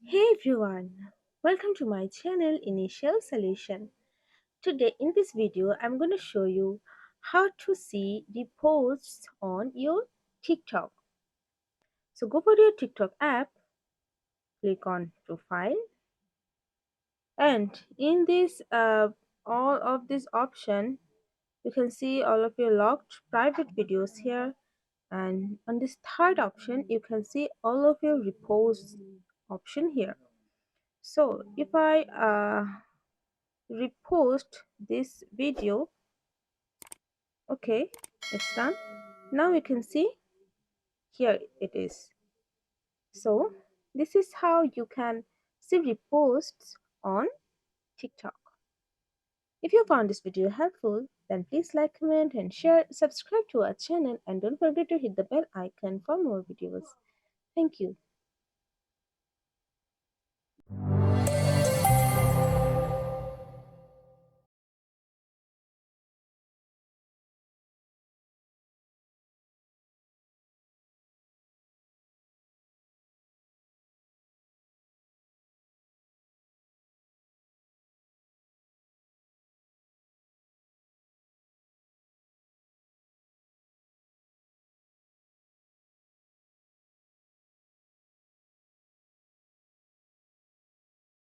Hey everyone, welcome to my channel Initial Solution. Today in this video I'm going to show you how to see the posts on your TikTok. So go for your TikTok app, click on profile, and in this all of this option you can see all of your locked private videos here, and on this third option you can see all of your reposts option here. So if I repost this video, okay, it's done. Now you can see here it is. So this is how you can see reposts on TikTok. If you found this video helpful, then please like, comment and share, subscribe to our channel, and don't forget to hit the bell icon for more videos. Thank you.